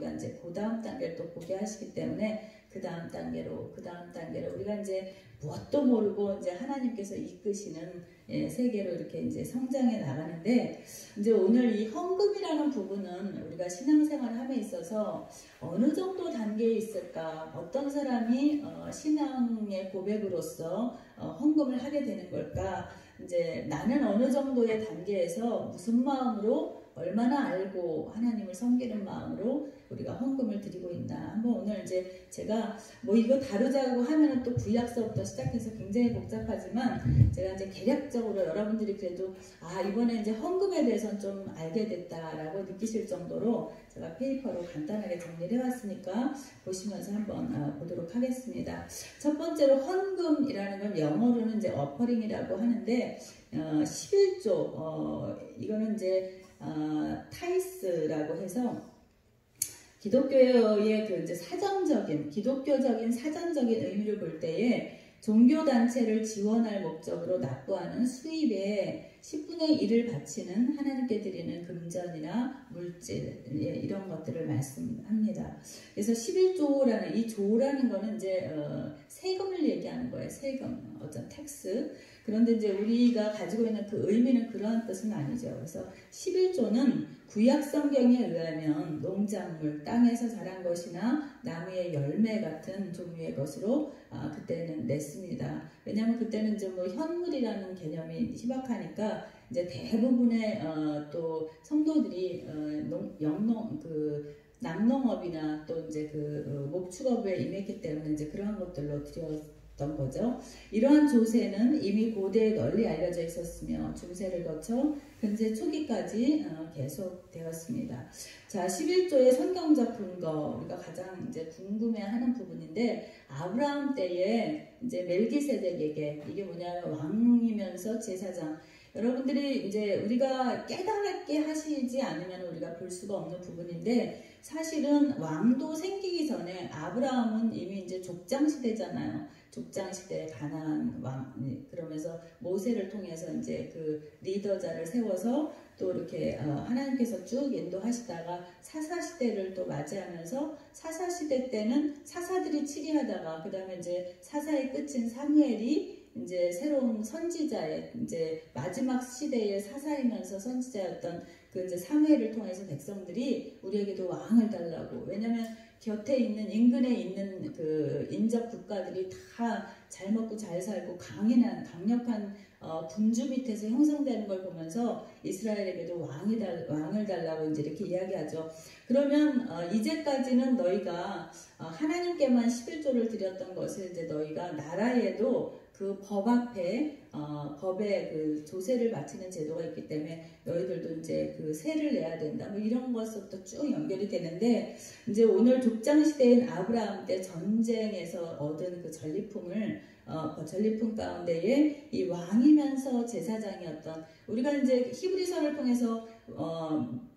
우리가 이제 그 다음 단계를 또 보게 하시기 때문에 그 다음 단계로 우리가 이제 무엇도 모르고 이제 하나님께서 이끄시는 세계로 이렇게 이제 성장해 나가는데, 이제 오늘 이 헌금이라는 부분은 우리가 신앙생활을 함에 있어서 어느 정도 단계에 있을까, 어떤 사람이 신앙의 고백으로서 헌금을 하게 되는 걸까, 이제 나는 어느 정도의 단계에서 무슨 마음으로 얼마나 알고 하나님을 섬기는 마음으로 우리가 헌금을 드리고 있나. 한번 오늘 이제 제가 뭐 이거 다루자고 하면은 또 구약서부터 시작해서 굉장히 복잡하지만 제가 이제 개략적으로 여러분들이 그래도 이번에 이제 헌금에 대해서는 좀 알게 됐다라고 느끼실 정도로 제가 페이퍼로 간단하게 정리를 해왔으니까 보시면서 한번 보도록 하겠습니다. 첫 번째로 헌금이라는 건 영어로는 이제 어퍼링이라고 하는데 11조 이거는 이제 타이스라고 해서 기독교의 그 이제 기독교적인 사전적인 의미를 볼 때에 종교단체를 지원할 목적으로 납부하는 수입의 10분의 1을 바치는 하나님께 드리는 금전이나 물질, 이런 것들을 말씀합니다. 그래서 11조라는 이 조라는 거는 이제 세금을 얘기하는 거예요. 세금, 어떤 텍스. 그런데 이제 우리가 가지고 있는 그 의미는 그러한 뜻은 아니죠. 그래서 11조는 구약 성경에 의하면 농작물, 땅에서 자란 것이나 나무의 열매 같은 종류의 것으로 그때는 냈습니다. 왜냐하면 그때는 이제 뭐 현물이라는 개념이 희박하니까 이제 대부분의 또 성도들이 낙농업이나 또 이제 목축업에 임했기 때문에 이제 그러한 것들로 드렸던 거죠. 이러한 조세는 이미 고대에 널리 알려져 있었으며 중세를 거쳐 근세 초기까지 계속되었습니다. 자, 11조의 성경적 근거, 우리가 가장 이제 궁금해하는 부분인데, 아브라함 때에 이제 멜기세덱에게, 이게 뭐냐면 왕이면서 제사장, 여러분들이 이제 우리가 깨닫게 하시지 않으면 우리가 볼 수가 없는 부분인데, 사실은 왕도 생기기 전에 아브라함은 이미 이제 족장 시대잖아요. 족장 시대 가나안 왕, 그러면서 모세를 통해서 이제 그 리더자를 세워서 또 이렇게 하나님께서 쭉 인도하시다가 사사 시대를 또 맞이하면서 사사 시대 때는 사사들이 치리하다가 그 다음에 이제 사사의 끝인 사무엘이 이제 새로운 선지자의 이제 마지막 시대의 사사이면서 선지자였던 그 이제 사무엘을 통해서 백성들이 우리에게도 왕을 달라고, 왜냐면 곁에 있는 인근에 있는 그 인접 국가들이 다 잘 먹고 잘 살고 강력한 군주 밑에서 형성되는 걸 보면서 이스라엘에게도 왕을 달라고 이제 이렇게 이야기하죠. 그러면 이제까지는 너희가 하나님께만 11조를 드렸던 것을 이제 너희가 나라에도 그 법 앞에 법에 그 조세를 바치는 제도가 있기 때문에 너희들도 이제 그 세를 내야 된다. 뭐 이런 것부터 쭉 연결이 되는데, 이제 오늘 족장 시대인 아브라함 때 전쟁에서 얻은 그 전리품을 전리품 가운데에 이 왕이면서 제사장이었던, 우리가 이제 히브리서를 통해서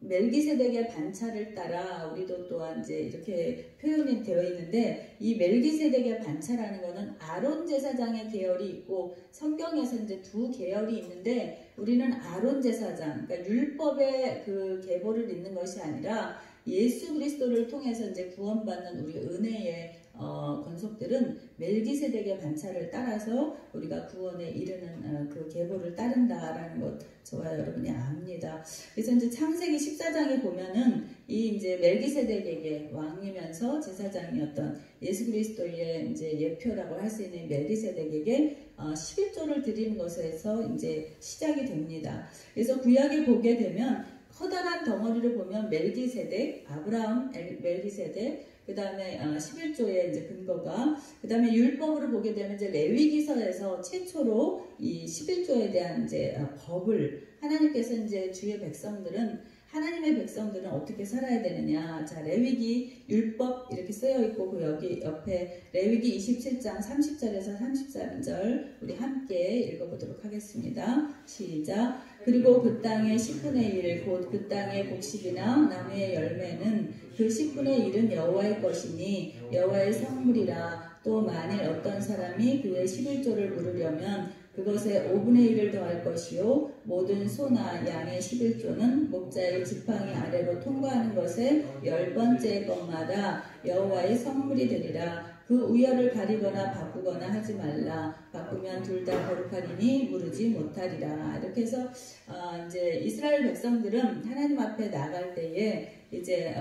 멜기세덱의 반차를 따라 우리도 또한 이제 이렇게 표현이 되어 있는데, 이 멜기세덱의 반차라는 거는 아론 제사장의 계열이 있고 성경에서 이제 두 계열이 있는데, 우리는 아론 제사장, 그러니까 율법의 그 계보를 잇는 것이 아니라 예수 그리스도를 통해서 이제 구원받는 우리 은혜의 권속들은 멜기세덱의 반차를 따라서 우리가 구원에 이르는 그 계보를 따른다라는 것 저와 여러분이 압니다. 그래서 이제 창세기 14장에 보면은 이 이제 멜기세덱에게 왕이면서 제사장이었던 예수 그리스도의 이제 예표라고 할 수 있는 멜기세덱에게 11조를 드리는 것에서 이제 시작이 됩니다. 그래서 구약에 보게 되면 커다란 덩어리를 보면 멜기세덱, 아브라함, 멜기세덱, 그 다음에 11조의 이제 근거가, 그 다음에 율법으로 보게 되면 이제 레위기서에서 최초로 이 11조에 대한 이제 법을 하나님께서 이제 주의 백성들은, 하나님의 백성들은 어떻게 살아야 되느냐. 자, 레위기 율법 이렇게 쓰여 있고, 그 여기 옆에 레위기 27장 30절에서 33절 우리 함께 읽어보도록 하겠습니다. 시작. 그리고 그 땅의 10분의 1 곧 그 땅의 곡식이나 나무의 열매는 그 10분의 1은 여호와의 것이니 여호와의 성물이라. 또 만일 어떤 사람이 그의 11조를 물으려면 그것에 5분의 1을 더할 것이요 모든 소나 양의 11조는 목자의 지팡이 아래로 통과하는 것에 10번째 것마다 여호와의 성물이 되리라. 그 우열을 가리거나 바꾸거나 하지 말라. 바꾸면 둘 다 거룩하리니 무르지 못하리라. 이렇게 해서 이제 이스라엘 백성들은 하나님 앞에 나갈 때에 이제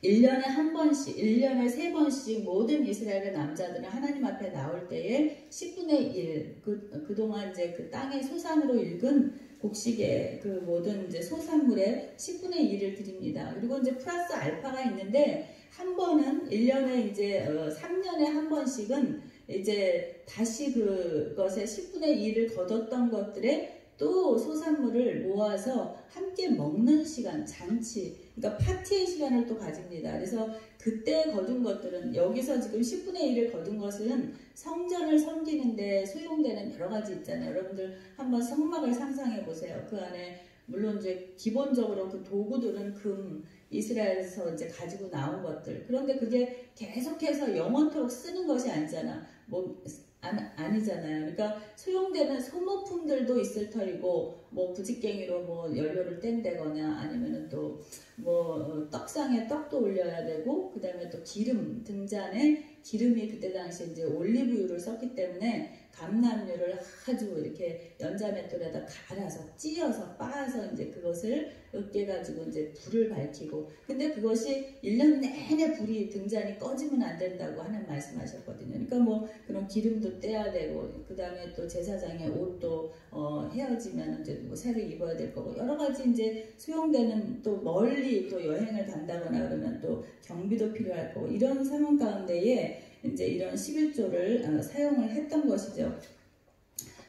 1년에 한 번씩, 1년에 3번씩 모든 이스라엘의 남자들은 하나님 앞에 나올 때에 10분의 1, 그동안 이제 그 땅의 소산으로 읽은 곡식의 그 모든 이제 소산물의 10분의 1을 드립니다. 그리고 이제 플러스 알파가 있는데, 한 번은 1년에 이제 3년에 한 번씩은 이제 다시 그것의 10분의 1을 거뒀던 것들에 또 소산물을 모아서 함께 먹는 시간, 잔치, 그러니까 파티의 시간을 또 가집니다. 그래서 그때 거둔 것들은, 여기서 지금 10분의 1을 거둔 것은 성전을 섬기는데 소용되는 여러 가지 있잖아요. 여러분들 한번 성막을 상상해 보세요. 그 안에 물론 이제 기본적으로 그 도구들은 금, 이스라엘에서 이제 가지고 나온 것들. 그런데 그게 계속해서 영원토록 쓰는 것이 아니잖아. 아니잖아요. 그러니까 소용되는 소모품들도 있을 터이고, 뭐 부직갱이로 뭐 연료를 뗀다거나 아니면은 또 뭐 떡상에 떡도 올려야 되고, 그 다음에 또 기름, 등잔에 기름이 그때 당시에 이제 올리브유를 썼기 때문에 감람유를 아주 이렇게 연자맷돌에다 갈아서 찧어서 빻아서 이제 그것을 으깨가지고 이제 불을 밝히고, 근데 그것이 1년 내내 불이 등잔이 꺼지면 안 된다고 하는 말씀하셨거든요. 그러니까 뭐 그런 기름도 떼야 되고, 그 다음에 또 제사장의 옷도 헤어지면 이제 뭐 새로 입어야 될 거고, 여러 가지 이제 소용되는, 또 멀리 또 여행을 간다거나 그러면 또 경비도 필요할 거고, 이런 상황 가운데에 이제 이런 11조를 사용을 했던 것이죠.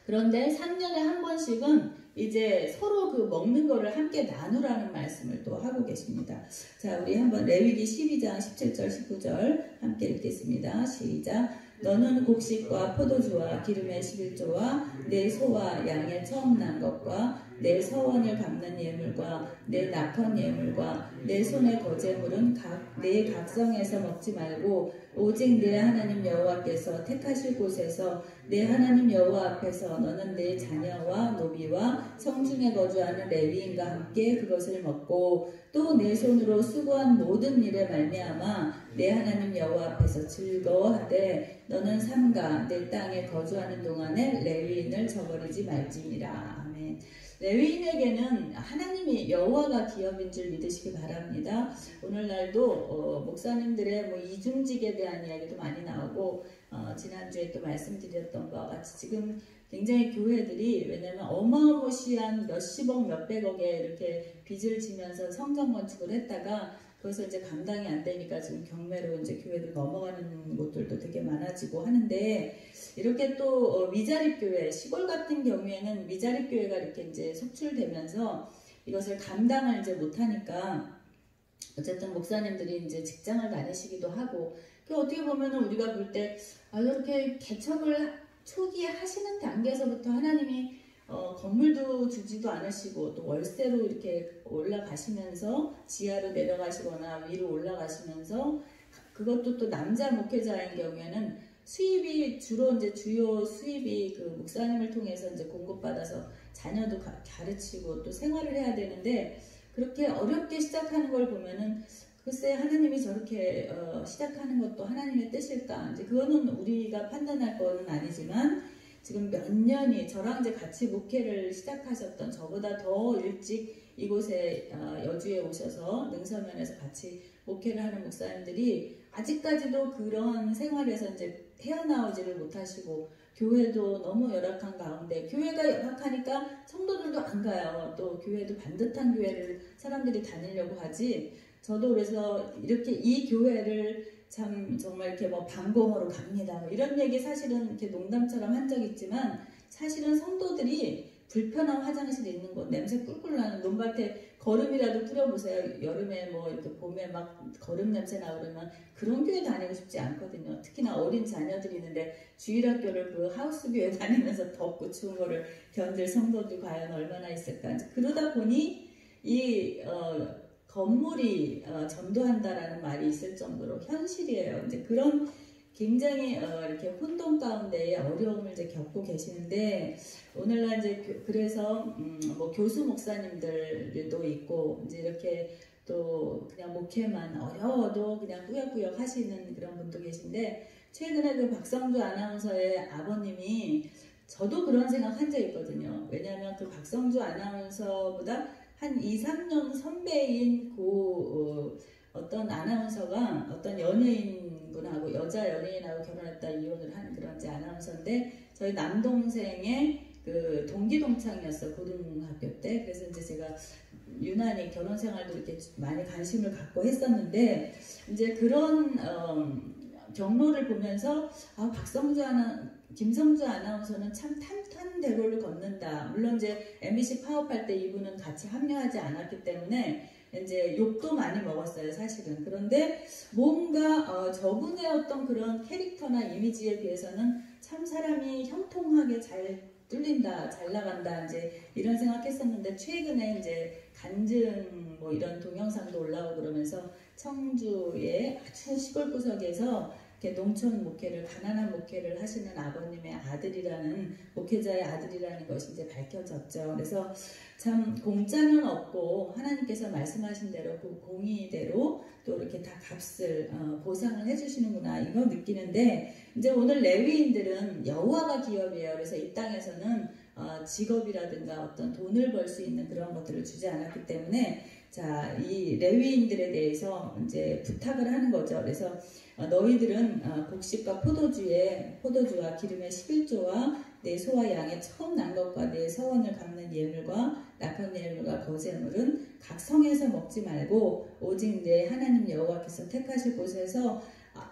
그런데 3년에 한 번씩은 이제 서로 그 먹는 거를 함께 나누라는 말씀을 또 하고 계십니다. 자, 우리 한번 레위기 12장 17절 19절 함께 읽겠습니다. 시작. 너는 곡식과 포도주와 기름의 11조와 내 소와 양의 처음 난 것과 내 서원을 갚는 예물과 내 낙헌 예물과 내 손의 거제물은 내 각성에서 먹지 말고 오직 내 하나님 여호와께서 택하실 곳에서 내 하나님 여호와 앞에서 너는 내 자녀와 노비와 성중에 거주하는 레위인과 함께 그것을 먹고 또 내 손으로 수고한 모든 일에 말미암아 내 하나님 여호와 앞에서 즐거워하되 너는 삼가 내 땅에 거주하는 동안에 레위인을 저버리지 말지니라. 아멘. 레위인에게는 하나님이 여호와가 기업인 줄 믿으시기 바랍니다. 오늘날도 목사님들의 뭐 이중직에 대한 이야기도 많이 나오고, 지난주에 또 말씀드렸던 것과 같이 지금 굉장히 교회들이, 왜냐면 어마어마시한 몇십억 몇백억에 이렇게 빚을 지면서 성전 건축을 했다가 그래서 이제 감당이 안 되니까 지금 경매로 이제 교회들 넘어가는 곳들도 되게 많아지고 하는데, 이렇게 또 미자립교회, 시골 같은 경우에는 미자립교회가 이렇게 이제 속출되면서 이것을 감당을 이제 못하니까 어쨌든 목사님들이 이제 직장을 다니시기도 하고, 그 어떻게 보면은 우리가 볼 때 이렇게 개척을 초기에 하시는 단계에서부터 하나님이 건물도 주지도 않으시고 또 월세로 이렇게 올라가시면서 지하로 내려가시거나 위로 올라가시면서, 그것도 또 남자 목회자인 경우에는 수입이 주로 이제 주요 수입이 그 목사님을 통해서 이제 공급받아서 자녀도 가르치고 또 생활을 해야 되는데, 그렇게 어렵게 시작하는 걸 보면은 글쎄 하나님이 저렇게 시작하는 것도 하나님의 뜻일까? 이제 그거는 우리가 판단할 거는 아니지만, 지금 몇 년이 저랑 이제 같이 목회를 시작하셨던, 저보다 더 일찍 이곳에 여주에 오셔서 능서면에서 같이 목회를 하는 목사님들이 아직까지도 그런 생활에서 이제 헤어나오지를 못하시고, 교회도 너무 열악한 가운데, 교회가 열악하니까 성도들도 안 가요. 또 교회도 반듯한 교회를 사람들이 다니려고 하지. 저도 그래서 이렇게 이 교회를 참 정말 이렇게 뭐 방공으로 갑니다, 뭐 이런 얘기 사실은 이렇게 농담처럼 한 적 있지만, 사실은 성도들이 불편한 화장실에 있는 곳, 냄새 꿀꿀 나는 논밭에 걸음이라도 뿌려보세요. 여름에 뭐 이렇게 봄에 막 걸음 냄새 나오면 그런 교회 다니고 싶지 않거든요. 특히나 어린 자녀들이 있는데 주일학교를 그 하우스 교회 다니면서 덥고 추운 거를 견딜 성도들 과연 얼마나 있을까. 그러다 보니 이 건물이 전도한다라는 말이 있을 정도로 현실이에요. 이제 그런 굉장히 이렇게 혼돈 가운데에 어려움을 이제 겪고 계시는데 오늘날 이제 그래서 뭐 교수 목사님들도 있고 이제 이렇게 또 그냥 목회만 어려워도 그냥 꾸역꾸역 하시는 그런 분도 계신데 최근에 그 박성주 아나운서의 아버님이 저도 그런 생각 한 적 있거든요. 왜냐하면 그 박성주 아나운서보다 한 2, 3년 선배인 어떤 아나운서가 어떤 연예인분하고 여자 연예인하고 결혼했다 이혼을 한 그런 아나운서인데 저희 남동생의 그 동기 동창이었어 고등학교 때. 그래서 이제 제가 유난히 결혼 생활도 이렇게 많이 관심을 갖고 했었는데 이제 그런 경로를 보면서 김성주 아나운서는 참 탄탄대로를 걷는다. 물론 이제 MBC 파업할 때 이분은 같이 합류하지 않았기 때문에 이제 욕도 많이 먹었어요, 사실은. 그런데 뭔가 저분의 어떤 그런 캐릭터나 이미지에 비해서는 참 사람이 형통하게 잘 뚫린다, 잘 나간다, 이제 이런 생각했었는데 최근에 이제 간증 뭐 이런 동영상도 올라오고 그러면서 청주의 아주 시골 구석에서 농촌 목회를, 가난한 목회를 하시는 아버님의 아들이라는, 목회자의 아들이라는 것이 이제 밝혀졌죠. 그래서 참 공짜는 없고 하나님께서 말씀하신 대로 그 공의대로 또 이렇게 다 값을 보상을 해주시는구나 이거 느끼는데 이제 오늘 레위인들은 여호와가 기업이에요. 그래서 이 땅에서는 직업이라든가 어떤 돈을 벌 수 있는 그런 것들을 주지 않았기 때문에 자, 이 레위인들에 대해서 이제 부탁을 하는 거죠. 그래서 너희들은 곡식과 포도주와 기름의 11조와 내 소와 양의 처음 난 것과 내 서원을 갚는 예물과 낙헌 예물과 거제물은 각 성에서 먹지 말고 오직 내 하나님 여호와께서 택하실 곳에서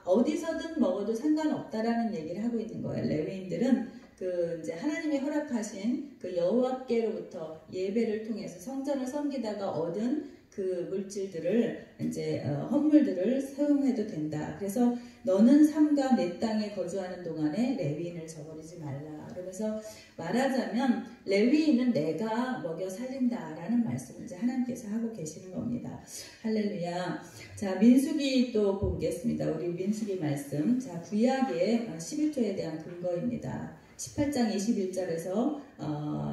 어디서든 먹어도 상관없다라는 얘기를 하고 있는 거예요. 레위인들은 그 이제 하나님이 허락하신 그 여호와께로부터 예배를 통해서 성전을 섬기다가 얻은 그 물질들을 이제 헌물들을 사용해도 된다. 그래서 너는 삼가 내 땅에 거주하는 동안에 레위인을 저버리지 말라. 그러면서 말하자면 레위인은 내가 먹여 살린다라는 말씀을 이제 하나님께서 하고 계시는 겁니다. 할렐루야. 자, 민수기 또 보겠습니다. 우리 민수기 말씀. 자, 구약의 11조에 대한 근거입니다. 18장 21절에서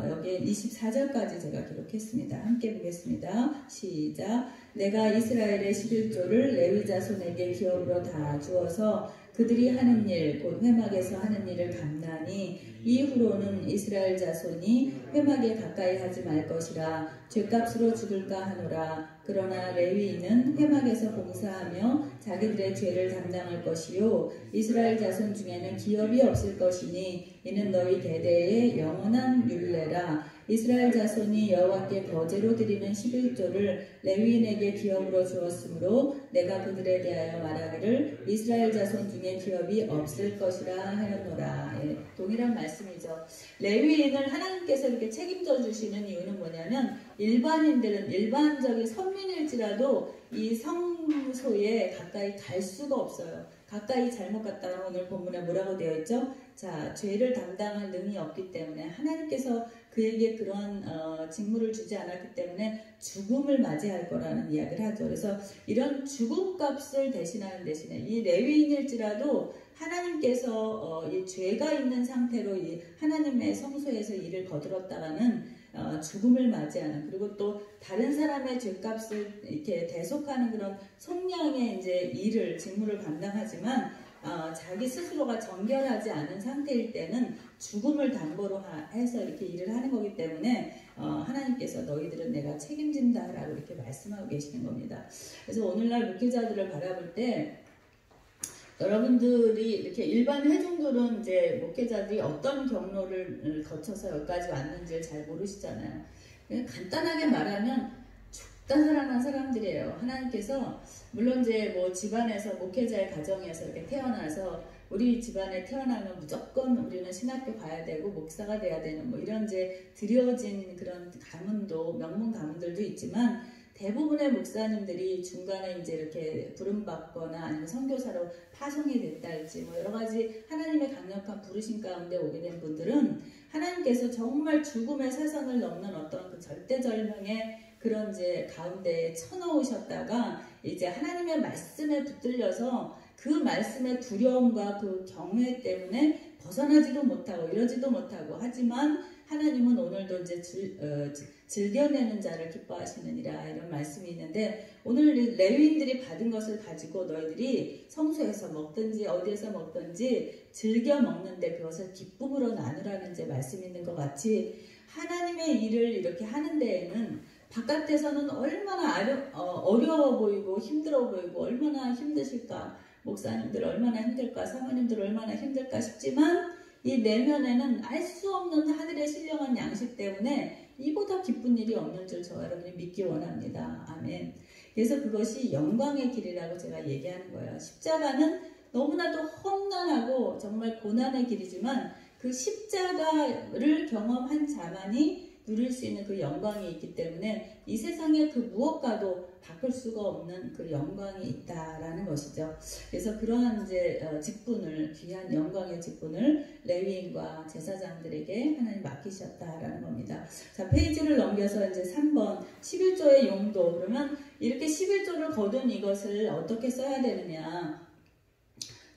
여기 24절까지 제가 기록했습니다. 함께 보겠습니다. 시작. 내가 이스라엘의 11조를 레위 자손에게 기업으로 다 주어서 그들이 하는 일, 곧 회막에서 하는 일을 감나니 이후로는 이스라엘 자손이 회막에 가까이 하지 말 것이라 죗값으로 죽을까 하노라. 그러나 레위인은 회막에서 봉사하며 자기들의 죄를 담당할 것이요 이스라엘 자손 중에는 기업이 없을 것이니 이는 너희 대대의 영원한 율례라. 이스라엘 자손이 여호와께 거제로 드리는 11조를 레위인에게 기업으로 주었으므로 내가 그들에 대하여 말하기를 이스라엘 자손 중에 기업이 없을 것이라 하였노라. 예, 동일한 말씀이죠. 레위인을 하나님께서 이렇게 책임져 주시는 이유는 뭐냐면 일반인들은 일반적인 선민일지라도 이 성소에 가까이 갈 수가 없어요. 가까이 잘못 갔다가 오늘 본문에 뭐라고 되어 있죠? 자, 죄를 담당할 능이 없기 때문에 하나님께서 그에게 그런 직무를 주지 않았기 때문에 죽음을 맞이할 거라는 이야기를 하죠. 그래서 이런 죽음값을 대신하는 대신에 이 레위인일지라도 하나님께서 이 죄가 있는 상태로 이 하나님의 성소에서 일을 거들었다가는 죽음을 맞이하는, 그리고 또 다른 사람의 죄값을 이렇게 대속하는 그런 속량의 이제 일을, 직무를 감당하지만 자기 스스로가 정결하지 않은 상태일 때는 죽음을 담보로 해서 이렇게 일을 하는 거기 때문에 하나님께서 너희들은 내가 책임진다 라고 이렇게 말씀하고 계시는 겁니다. 그래서 오늘날 목회자들을 바라볼 때 여러분들이 이렇게 일반 회중들은 이제 목회자들이 어떤 경로를 거쳐서 여기까지 왔는지를 잘 모르시잖아요. 간단하게 말하면 죽다 살아난 사람들이에요. 하나님께서 물론 이제 뭐 집안에서 목회자의 가정에서 이렇게 태어나서 우리 집안에 태어나면 무조건 우리는 신학교 가야 되고 목사가 돼야 되는 뭐 이런 이제 들여진 그런 가문도 명문 가문들도 있지만 대부분의 목사님들이 중간에 이제 이렇게 부름받거나 아니면 선교사로 파송이 됐달지 뭐 여러 가지 하나님의 강력한 부르심 가운데 오게 된 분들은 하나님께서 정말 죽음의 사선을 넘는 어떤 그 절대절명의 그런 이제 가운데에 쳐넣으셨다가 이제 하나님의 말씀에 붙들려서 그 말씀의 두려움과 그 경외 때문에 벗어나지도 못하고 이러지도 못하고 하지만 하나님은 오늘도 이제 즐겨내는 자를 기뻐하시느니라 이런 말씀이 있는데 오늘 레위인들이 받은 것을 가지고 너희들이 성소에서 먹든지 어디에서 먹든지 즐겨 먹는데 그것을 기쁨으로 나누라는 이제 말씀이 있는 것 같이 하나님의 일을 이렇게 하는 데에는 바깥에서는 얼마나 어려워 보이고 힘들어 보이고 얼마나 힘드실까 목사님들 얼마나 힘들까 사모님들 얼마나 힘들까 싶지만 이 내면에는 알 수 없는 하늘의 신령한 양식 때문에 이보다 기쁜 일이 없는 줄 저와 여러분이 믿기 원합니다. 아멘. 그래서 그것이 영광의 길이라고 제가 얘기하는 거예요. 십자가는 너무나도 험난하고 정말 고난의 길이지만 그 십자가를 경험한 자만이 누릴 수 있는 그 영광이 있기 때문에 이 세상에 그 무엇과도 바꿀 수가 없는 그 영광이 있다라는 것이죠. 그래서 그러한 이제 직분을 귀한 영광의 직분을 레위인과 제사장들에게 하나님 맡기셨다라는 겁니다. 자 페이지를 넘겨서 이제 3번 11조의 용도 그러면 이렇게 11조를 거둔 이것을 어떻게 써야 되느냐?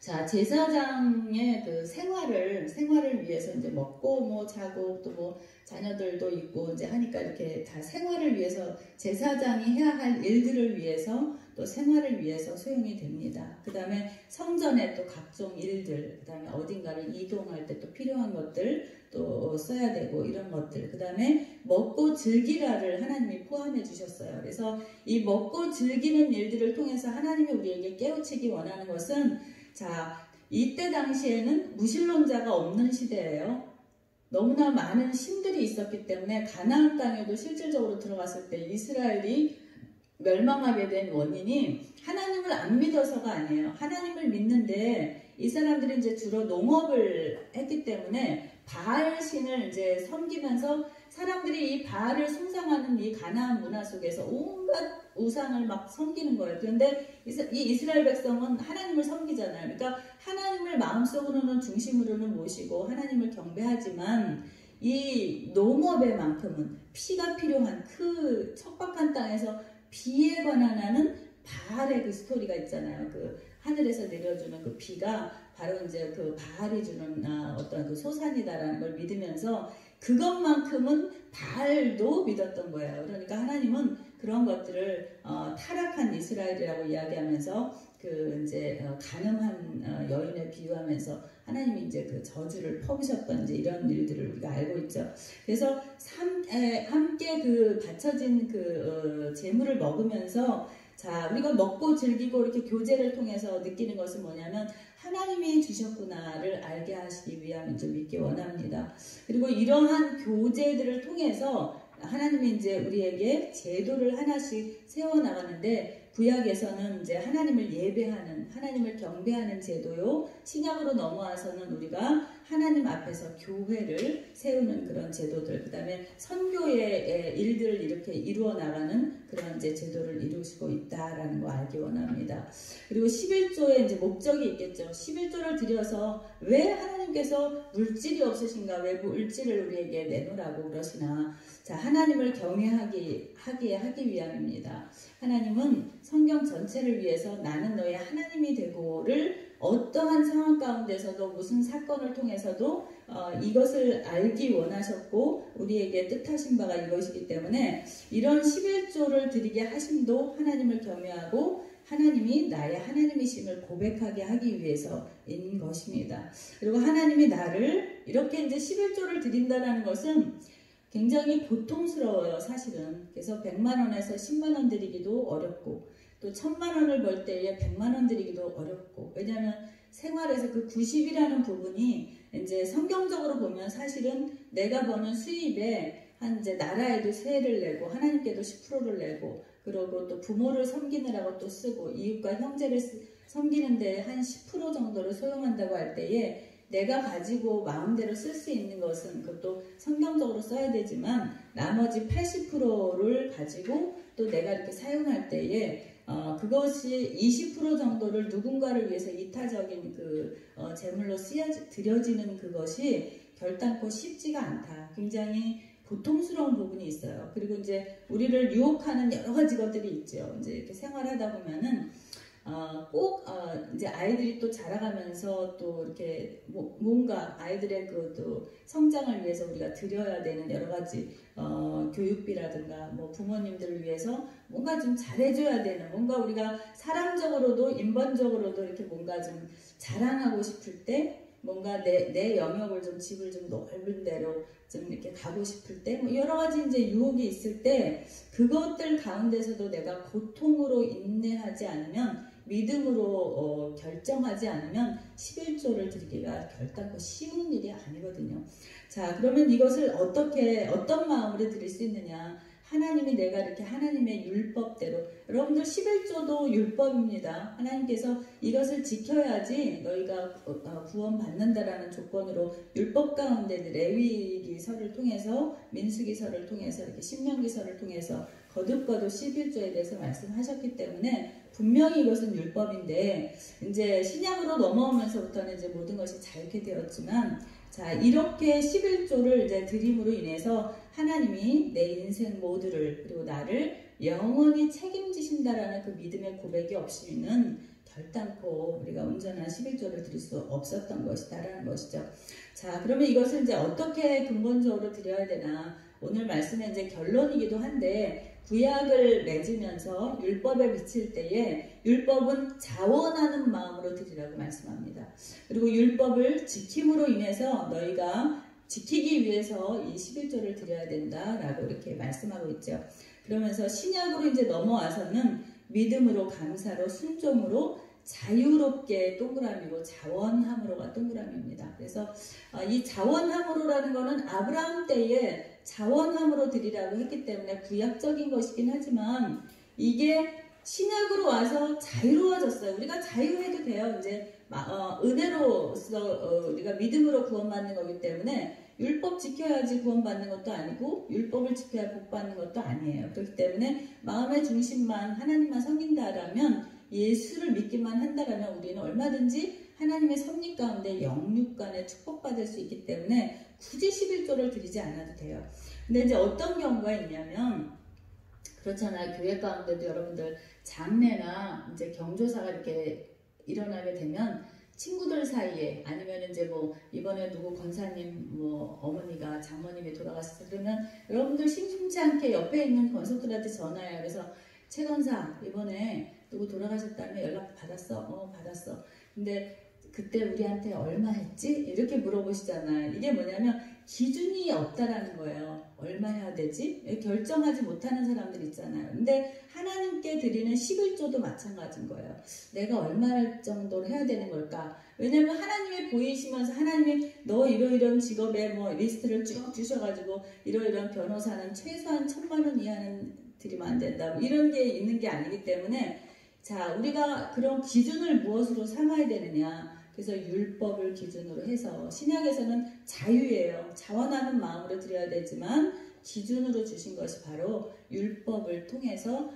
자, 제사장의 그 생활을 위해서 이제 먹고 뭐 자고 또 뭐 자녀들도 있고 이제 하니까 이렇게 다 생활을 위해서 제사장이 해야 할 일들을 위해서 또 생활을 위해서 소용이 됩니다. 그 다음에 성전에 또 각종 일들, 그 다음에 어딘가를 이동할 때 또 필요한 것들 또 써야 되고 이런 것들, 그 다음에 먹고 즐기라를 하나님이 포함해 주셨어요. 그래서 이 먹고 즐기는 일들을 통해서 하나님이 우리에게 깨우치기 원하는 것은 자, 이때 당시에는 무신론자가 없는 시대예요. 너무나 많은 신들이 있었기 때문에 가나안 땅에도 실질적으로 들어갔을 때 이스라엘이 멸망하게 된 원인이 하나님을 안 믿어서가 아니에요. 하나님을 믿는데 이 사람들이 이제 주로 농업을 했기 때문에 바알 신을 이제 섬기면서 사람들이 이 바알을 숭상하는 이 가나안 문화 속에서 온갖 우상을 막 섬기는 거예요. 그런데 이 이스라엘 백성은 하나님을 섬기잖아요. 그러니까 하나님을 마음속으로는 중심으로는 모시고 하나님을 경배하지만 이 농업에만큼은 피가 필요한 그 척박한 땅에서 비에 관한 하는 바알의 그 스토리가 있잖아요. 그 하늘에서 내려주는 그 비가 바로 이제 그 바알이 주는 어떤 그 소산이다라는 걸 믿으면서 그것만큼은 바알도 믿었던 거예요. 그러니까 하나님은 그런 것들을 타락한 이스라엘이라고 이야기하면서 그 이제 간음한 여인을 비유하면서 하나님이 이제 그 저주를 퍼부셨던 이제 이런 일들을 우리가 알고 있죠. 그래서 함께 그 바쳐진 그 제물을 먹으면서 자 우리가 먹고 즐기고 이렇게 교제를 통해서 느끼는 것은 뭐냐면 하나님이 주셨구나를 알게 하시기 위함인 줄 믿기 원합니다. 그리고 이러한 교제들을 통해서 하나님이 이제 우리에게 제도를 하나씩 세워나가는데 구약에서는 이제 하나님을 예배하는, 하나님을 경배하는 제도요. 신약으로 넘어와서는 우리가 하나님 앞에서 교회를 세우는 그런 제도들, 그 다음에 선교의 일들을 이렇게 이루어 나가는 그런 이제 제도를 이루시고 있다라는 거 알기 원합니다. 그리고 11조에 이제 목적이 있겠죠. 11조를 들여서 왜 하나님께서 물질이 없으신가, 왜 물질을 우리에게 내놓으라고 그러시나. 자, 하나님을 경외하기 위함입니다. 하나님은 성경 전체를 위해서 나는 너의 하나님이 되고를 어떠한 상황 가운데서도 무슨 사건을 통해서도 이것을 알기 원하셨고 우리에게 뜻하신 바가 이것이기 때문에 이런 11조를 드리게 하심도 하나님을 경외하고 하나님이 나의 하나님이심을 고백하게 하기 위해서인 것입니다. 그리고 하나님이 나를 이렇게 이제 11조를 드린다는 것은 굉장히 고통스러워요, 사실은. 그래서 100만원에서 10만원 드리기도 어렵고, 또 1000만원을 벌 때에 100만원 드리기도 어렵고, 왜냐하면 생활에서 그 90이라는 부분이 이제 성경적으로 보면 사실은 내가 버는 수입에 한 이제 나라에도 세를 내고, 하나님께도 10%를 내고, 그리고 또 부모를 섬기느라고 또 쓰고, 이웃과 형제를 섬기는데 한 10% 정도를 소용한다고 할 때에 내가 가지고 마음대로 쓸 수 있는 것은 그것도 성경적으로 써야 되지만 나머지 80%를 가지고 또 내가 이렇게 사용할 때에 그것이 20% 정도를 누군가를 위해서 이타적인 그 재물로 드려지는 그것이 결단코 쉽지가 않다. 굉장히 고통스러운 부분이 있어요. 그리고 이제 우리를 유혹하는 여러 가지 것들이 있죠. 이제 이렇게 생활하다 보면은 꼭 이제 아이들이 또 자라가면서 또 이렇게 뭔가 아이들의 그 또 성장을 위해서 우리가 드려야 되는 여러 가지 교육비라든가 뭐 부모님들을 위해서 뭔가 좀 잘해줘야 되는, 뭔가 우리가 사람적으로도 인본적으로도 이렇게 뭔가 좀 자랑하고 싶을 때, 뭔가 내 영역을 좀, 집을 좀 넓은 데로 좀 이렇게 가고 싶을 때, 뭐 여러 가지 이제 유혹이 있을 때, 그것들 가운데서도 내가 고통으로 인내하지 않으면, 믿음으로 결정하지 않으면 11조를 드리기가 결단코 쉬운 일이 아니거든요. 자, 그러면 이것을 어떤 마음으로 드릴 수 있느냐? 하나님이 내가 이렇게 하나님의 율법대로, 여러분들 11조도 율법입니다. 하나님께서 이것을 지켜야지 너희가 구원받는다라는 조건으로 율법 가운데 레위기서를 통해서, 민수기서를 통해서, 이렇게 신명기서를 통해서 거듭거듭 11조에 대해서 말씀하셨기 때문에 분명히 이것은 율법인데, 이제 신약으로 넘어오면서부터는 이제 모든 것이 자유케 되었지만, 자, 이렇게 11조를 이제 드림으로 인해서 하나님이 내 인생 모두를, 그리고 나를 영원히 책임지신다라는 그 믿음의 고백이 없이는 결단코 우리가 온전한 11조를 드릴 수 없었던 것이다라는 것이죠. 자, 그러면 이것을 이제 어떻게 근본적으로 드려야 되나? 오늘 말씀의 이제 결론이기도 한데, 구약을 맺으면서 율법에 비칠 때에 율법은 자원하는 마음으로 드리라고 말씀합니다. 그리고 율법을 지킴으로 인해서 너희가 지키기 위해서 이 11조를 드려야 된다라고 이렇게 말씀하고 있죠. 그러면서 신약으로 이제 넘어와서는 믿음으로, 감사로, 순종으로, 자유롭게 동그라미고, 자원함으로가 동그라미입니다. 그래서 이 자원함으로라는 거는 아브라함 때에 자원함으로 드리라고 했기 때문에 구약적인 것이긴 하지만, 이게 신약으로 와서 자유로워졌어요. 우리가 자유해도 돼요. 이제 은혜로서 우리가 믿음으로 구원받는 거기 때문에 율법 지켜야지 구원받는 것도 아니고, 율법을 지켜야 복받는 것도 아니에요. 그렇기 때문에 마음의 중심만 하나님만 섬긴다라면, 예수를 믿기만 한다라면 우리는 얼마든지 하나님의 섭리 가운데 영육 간에 축복받을 수 있기 때문에 굳이 11조를 드리지 않아도 돼요. 근데 이제 어떤 경우가 있냐면, 그렇잖아요. 교회 가운데도 여러분들 장례나 이제 경조사가 이렇게 일어나게 되면 친구들 사이에, 아니면 이제 뭐 이번에 누구 권사님 뭐 어머니가, 장모님이 돌아가셨어, 그러면 여러분들 심심치 않게 옆에 있는 권속들한테 전화해요. 그래서 최 권사 이번에 누구 돌아가셨다며 연락 받았어? 받았어. 근데 그때 우리한테 얼마 했지? 이렇게 물어보시잖아요. 이게 뭐냐면 기준이 없다라는 거예요. 얼마 해야 되지? 결정하지 못하는 사람들 있잖아요. 근데 하나님께 드리는 11조도 마찬가지인 거예요. 내가 얼마 정도로 해야 되는 걸까? 왜냐면 하나님이 보이시면서 하나님이 너 이러이런 직업에 뭐 리스트를 쭉 주셔가지고 이러이런 변호사는 최소한 1,000만 원 이하는 드리면 안 된다, 뭐 이런 게 있는 게 아니기 때문에, 자, 우리가 그런 기준을 무엇으로 삼아야 되느냐? 그래서 율법을 기준으로 해서, 신약에서는 자유예요. 자원하는 마음으로 드려야 되지만 기준으로 주신 것이 바로 율법을 통해서,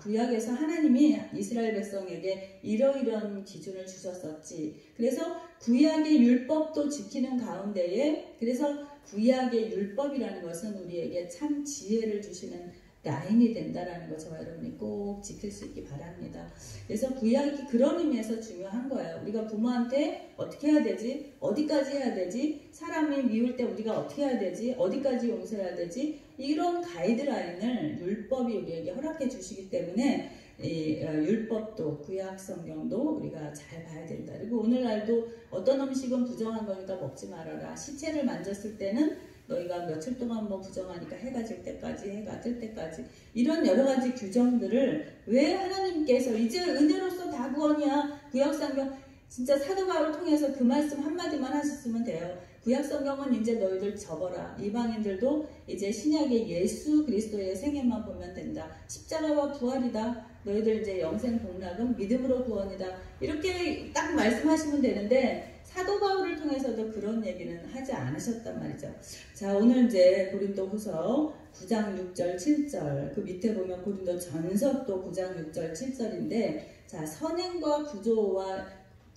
구약에서 하나님이 이스라엘 백성에게 이러이런 기준을 주셨었지. 그래서 구약의 율법도 지키는 가운데에, 그래서 구약의 율법이라는 것은 우리에게 참 지혜를 주시는 라인이 된다라는 거 저와 여러분이 꼭 지킬 수 있기 바랍니다. 그래서 구약이 그런 의미에서 중요한 거예요. 우리가 부모한테 어떻게 해야 되지? 어디까지 해야 되지? 사람이 미울 때 우리가 어떻게 해야 되지? 어디까지 용서해야 되지? 이런 가이드라인을 율법이 우리에게 허락해 주시기 때문에 이 율법도, 구약 성경도 우리가 잘 봐야 된다. 그리고 오늘날도 어떤 음식은 부정한 거니까 먹지 말아라. 시체를 만졌을 때는 너희가 며칠 동안 뭐 부정하니까 해가 질 때까지, 해가 뜰 때까지, 이런 여러 가지 규정들을 왜 하나님께서, 이제 은혜로서 다 구원이야, 구약성경, 진짜 사도 바울을 통해서 그 말씀 한마디만 하셨으면 돼요. 구약성경은 이제 너희들 접어라. 이방인들도 이제 신약의 예수 그리스도의 생애만 보면 된다. 십자가와 부활이다. 너희들 이제 영생 복락은 믿음으로 구원이다. 이렇게 딱 말씀하시면 되는데, 사도 바울을 통해서도 그런 얘기는 하지 않으셨단 말이죠. 자, 오늘 이제 고린도후서 9장 6절 7절, 그 밑에 보면 고린도전서 또 9장 6절 7절인데, 자, 선행과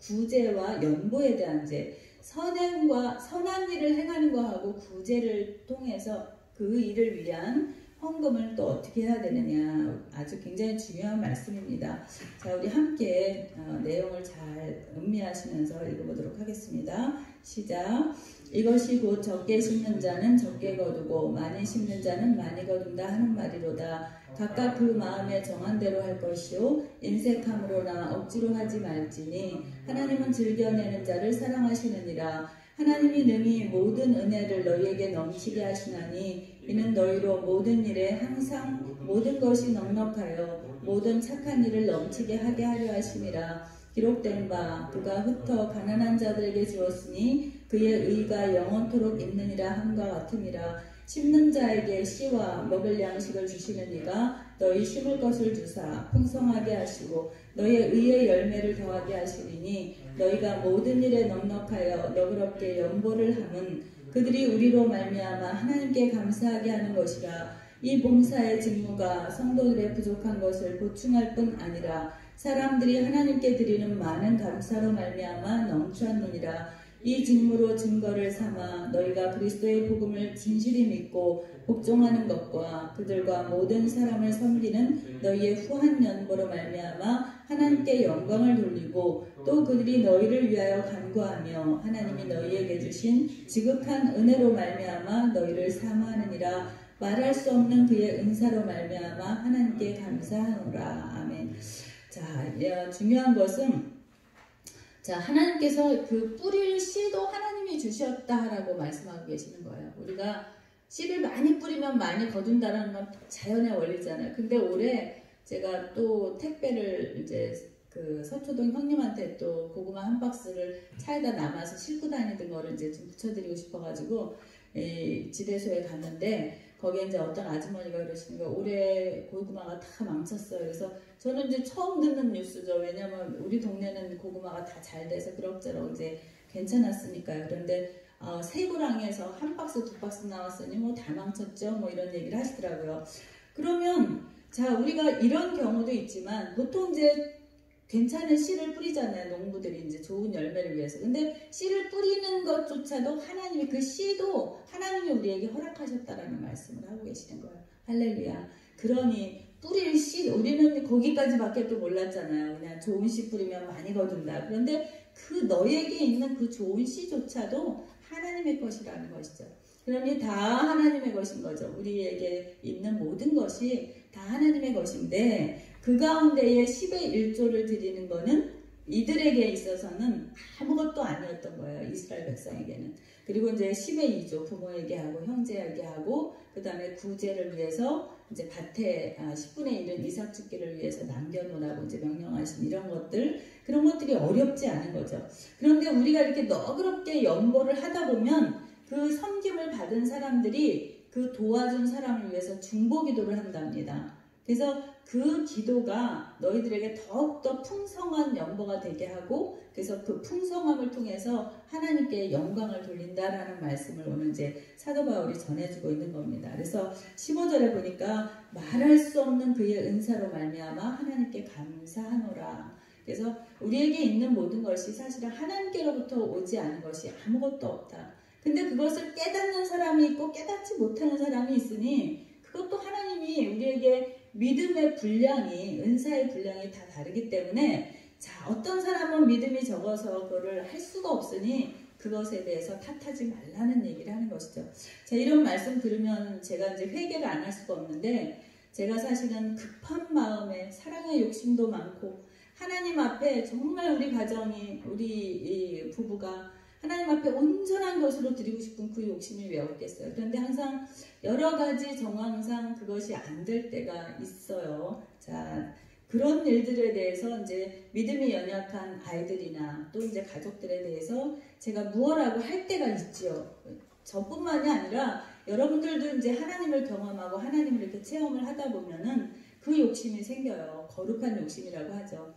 구제와 연보에 대한 죄, 선한 일을 행하는 거하고 구제를 통해서 그 일을 위한 헌금을 또 어떻게 해야 되느냐, 아주 굉장히 중요한 말씀입니다. 자, 우리 함께 내용을 잘 음미하시면서 읽어보도록 하겠습니다. 시작. 이것이 곧 적게 심는 자는 적게 거두고 많이 심는 자는 많이 거둔다 하는 말이로다. 각각 그 마음에 정한 대로 할 것이요 인색함으로나 억지로 하지 말지니 하나님은 즐겨내는 자를 사랑하시느니라. 하나님이 능히 모든 은혜를 너희에게 넘치게 하시나니 이는 너희로 모든 일에 항상 모든 것이 넉넉하여 모든 착한 일을 넘치게 하게 하려 하심이라. 기록된 바 그가 흩어 가난한 자들에게 주었으니 그의 의가 영원토록 있느니라 함과 같음이라. 심는 자에게 씨와 먹을 양식을 주시는 이가 너희 심을 것을 주사 풍성하게 하시고 너희의 의의 열매를 더하게 하시리니 너희가 모든 일에 넉넉하여 너그럽게 연보를 함은 그들이 우리로 말미암아 하나님께 감사하게 하는 것이라. 이 봉사의 직무가 성도들의 부족한 것을 보충할 뿐 아니라 사람들이 하나님께 드리는 많은 감사로 말미암아 넘쳤느니라. 이 직무로 증거를 삼아 너희가 그리스도의 복음을 진실히 믿고 복종하는 것과 그들과 모든 사람을 섬기는 너희의 후한 연보로 말미암아 하나님께 영광을 돌리고 또 그들이 너희를 위하여 간구하며 하나님이 너희에게 주신 지극한 은혜로 말미암아 너희를 사모하느니라. 말할 수 없는 그의 은사로 말미암아 하나님께 감사하노라. 아멘. 자, 중요한 것은 하나님께서 그 뿌릴 씨도 하나님이 주셨다라고 말씀하고 계시는 거예요. 우리가 씨를 많이 뿌리면 많이 거둔다라는 건 자연의 원리잖아요. 근데 올해 제가 또 택배를 이제 그 서초동 형님한테 또 고구마 한 박스를 차에다 남아서 싣고 다니던 거를 이제 좀 붙여드리고 싶어가지고 지대소에 갔는데 거기에 이제 어떤 아주머니가 그러시는 거예요. 올해 고구마가 다 망쳤어요. 그래서 저는 이제 처음 듣는 뉴스죠. 왜냐면 우리 동네는 고구마가 다 잘 돼서 그럭저럭 이제 괜찮았으니까요. 그런데 세고랑에서 한 박스 두 박스 나왔으니 뭐 다 망쳤죠. 뭐 이런 얘기를 하시더라고요. 그러면 자, 우리가 이런 경우도 있지만 보통 이제 괜찮은 씨를 뿌리잖아요. 농부들이 이제 좋은 열매를 위해서. 근데 씨를 뿌리는 것조차도 하나님이 그 씨도 하나님이 우리에게 허락하셨다라는 말씀을 하고 계시는 거예요. 할렐루야. 그러니 뿌릴 씨, 우리는 거기까지밖에 또 몰랐잖아요. 그냥 좋은 씨 뿌리면 많이 거둔다. 그런데 그 너에게 있는 그 좋은 씨조차도 하나님의 것이라는 것이죠. 그러니 다 하나님의 것인 거죠. 우리에게 있는 모든 것이 다 하나님의 것인데 그 가운데에 10의 1조를 드리는 거는 이들에게 있어서는 아무것도 아니었던 거예요. 이스라엘 백성에게는. 그리고 이제 10의 2조 부모에게 하고 형제에게 하고 그 다음에 구제를 위해서 이제 밭에 10분의 1은 이삭 죽기를 위해서 남겨놓으라고 이제 명령하신 이런 것들, 그런 것들이 어렵지 않은 거죠. 그런데 우리가 이렇게 너그럽게 연보를 하다 보면 그 섬김을 받은 사람들이 그 도와준 사람을 위해서 중보 기도를 한답니다. 그래서 그 기도가 너희들에게 더욱더 풍성한 연보가 되게 하고 그래서 그 풍성함을 통해서 하나님께 영광을 돌린다라는 말씀을 오늘 이제 사도 바울이 전해주고 있는 겁니다. 그래서 15절에 보니까 말할 수 없는 그의 은사로 말미암아 하나님께 감사하노라. 그래서 우리에게 있는 모든 것이 사실은 하나님께로부터 오지 않은 것이 아무것도 없다. 근데 그것을 깨닫는 사람이 있고 깨닫지 못하는 사람이 있으니 그것도 하나님이 우리에게 믿음의 분량이, 은사의 분량이 다 다르기 때문에 자, 어떤 사람은 믿음이 적어서 그거를 할 수가 없으니 그것에 대해서 탓하지 말라는 얘기를 하는 것이죠. 자, 이런 말씀 들으면 제가 이제 회개를 안 할 수가 없는데 제가 사실은 급한 마음에 사랑의 욕심도 많고 하나님 앞에 정말 우리 가정이, 우리 이 부부가 하나님 앞에 온전한 것으로 드리고 싶은 그 욕심이 왜 없겠어요. 그런데 항상 여러 가지 정황상 그것이 안 될 때가 있어요. 자, 그런 일들에 대해서 이제 믿음이 연약한 아이들이나 또 이제 가족들에 대해서 제가 무엇라고 할 때가 있지요. 저뿐만이 아니라 여러분들도 이제 하나님을 경험하고 하나님을 이렇게 체험을 하다 보면은 그 욕심이 생겨요. 거룩한 욕심이라고 하죠.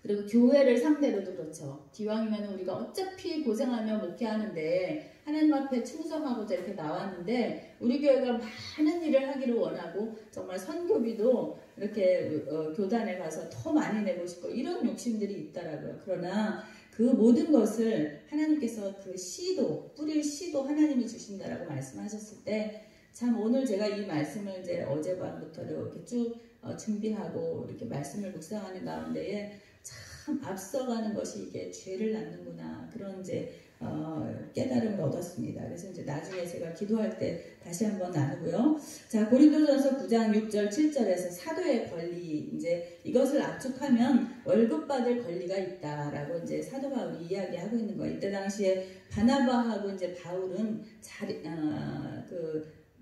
그리고 교회를 상대로도 그렇죠. 기왕이면 우리가 어차피 고생하며 목회하는데 하나님 앞에 충성하고자 이렇게 나왔는데 우리 교회가 많은 일을 하기를 원하고 정말 선교비도 이렇게 교단에 가서 더 많이 내고 싶고 이런 욕심들이 있더라고요. 그러나 그 모든 것을 하나님께서 그 씨도, 뿌릴 씨도 하나님이 주신다라고 말씀하셨을 때 참 오늘 제가 이 말씀을 이제 어젯밤부터 이렇게 쭉 준비하고 이렇게 말씀을 묵상하는 가운데에 참 앞서가는 것이 이게 죄를 낳는구나, 그런 이제 깨달음을 얻었습니다. 그래서 이제 나중에 제가 기도할 때 다시 한번 나누고요. 자, 고린도전서 9장 6절 7절에서 사도의 권리, 이제 이것을 압축하면 월급 받을 권리가 있다라고 이제 사도 바울이 이야기하고 있는 거예요. 이때 당시에 바나바하고 이제 바울은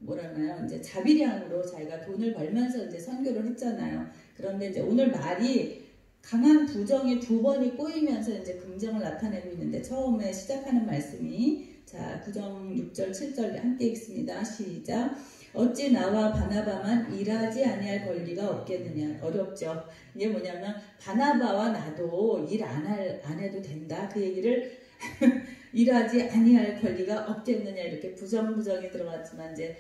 뭐라나요? 이제 자비량으로 자기가 돈을 벌면서 이제 선교를 했잖아요. 그런데 이제 오늘 말이 강한 부정이 두 번이 꼬이면서 이제 긍정을 나타내고 있는데, 처음에 시작하는 말씀이, 자, 9장 6절 7절 함께 읽습니다. 시작. 어찌 나와 바나바만 일하지 아니할 권리가 없겠느냐. 어렵죠. 이게 뭐냐면 바나바와 나도 일 안 해도 된다, 그 얘기를 일하지 아니할 권리가 없겠느냐, 이렇게 부정이 들어갔지만 이제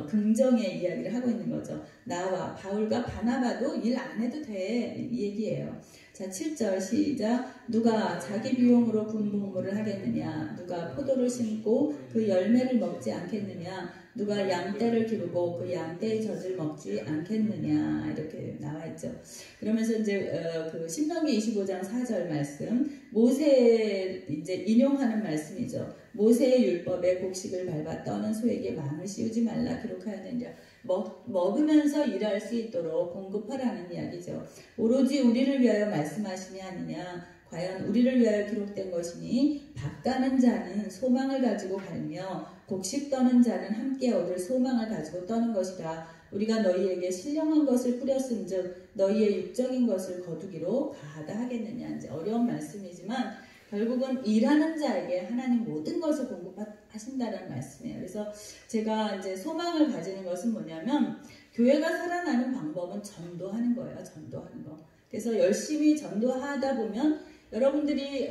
긍정의 이야기를 하고 있는 거죠. 나와 바울과 바나바도 일 안 해도 돼, 이 얘기예요. 자, 7절 시작. 누가 자기 비용으로 군복무를 하겠느냐. 누가 포도를 심고 그 열매를 먹지 않겠느냐. 누가 양떼를 기르고 그 양떼의 젖을 먹지 않겠느냐, 이렇게 나와 있죠. 그러면서 이제 그 신명기 25장 4절 말씀, 모세 이제 인용하는 말씀이죠. 모세의 율법에 곡식을 밟아 떠는 소에게 망을 씌우지 말라 기록하였느니라. 먹으면서 일할 수 있도록 공급하라는 이야기죠. 오로지 우리를 위하여 말씀하시니 아니냐. 과연 우리를 위하여 기록된 것이니 박다는 자는 소망을 가지고 갈며 곡식 떠는 자는 함께 얻을 소망을 가지고 떠는 것이라. 우리가 너희에게 신령한 것을 뿌렸음즉 너희의 육적인 것을 거두기로 가하다 하겠느냐. 이제 어려운 말씀이지만 결국은 일하는 자에게 하나님 모든 것을 공급하신다는 말씀이에요. 그래서 제가 이제 소망을 가지는 것은 뭐냐면, 교회가 살아나는 방법은 전도하는 거예요. 전도하는 거. 그래서 열심히 전도하다 보면 여러분들이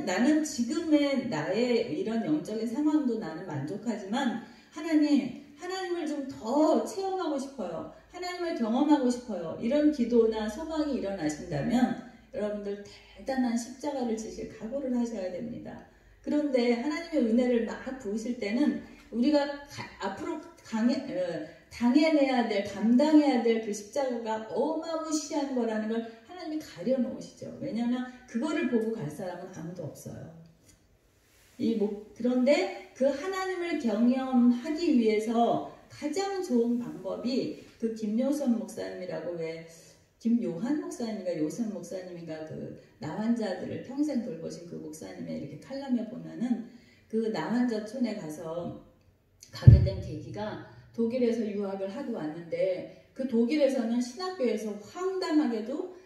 나는 지금의 나의 이런 영적인 상황도 나는 만족하지만 하나님을 좀 더 체험하고 싶어요. 하나님을 경험하고 싶어요. 이런 기도나 소망이 일어나신다면 여러분들 대단한 십자가를 지실 각오를 하셔야 됩니다. 그런데 하나님의 은혜를 막 부으실 때는 우리가 앞으로 당해내야 될, 감당해야 될 그 십자가가 어마무시한 거라는 걸 하나님이 가려놓으시죠. 왜냐하면 그거를 보고 갈 사람은 아무도 없어요. 그런데 그 하나님을 경험하기 위해서 가장 좋은 방법이 그 김요선 목사님이라고, 김요한 목사님인가 요선 목사님인가, 그 나환자들을 평생 돌보신 그 목사님의 이렇게 칼럼에 보면은, 그 나환자촌에 가게 된 계기가 독일에서 유학을 하고 왔는데, 그 독일에서는 신학교에서 황당하게도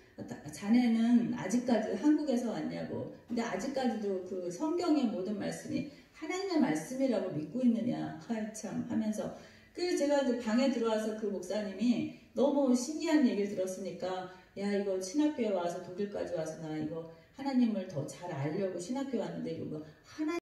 자네는 아직까지 한국에서 왔냐고, 근데 아직까지도 그 성경의 모든 말씀이 하나님의 말씀이라고 믿고 있느냐, 참 하면서, 그래서 제가 이제 방에 들어와서 그 목사님이 너무 신기한 얘기를 들었으니까, 야, 이거 신학교에 와서 독일까지 와서 나 이거 하나님을 더 잘 알려고 신학교에 왔는데 이거 하나님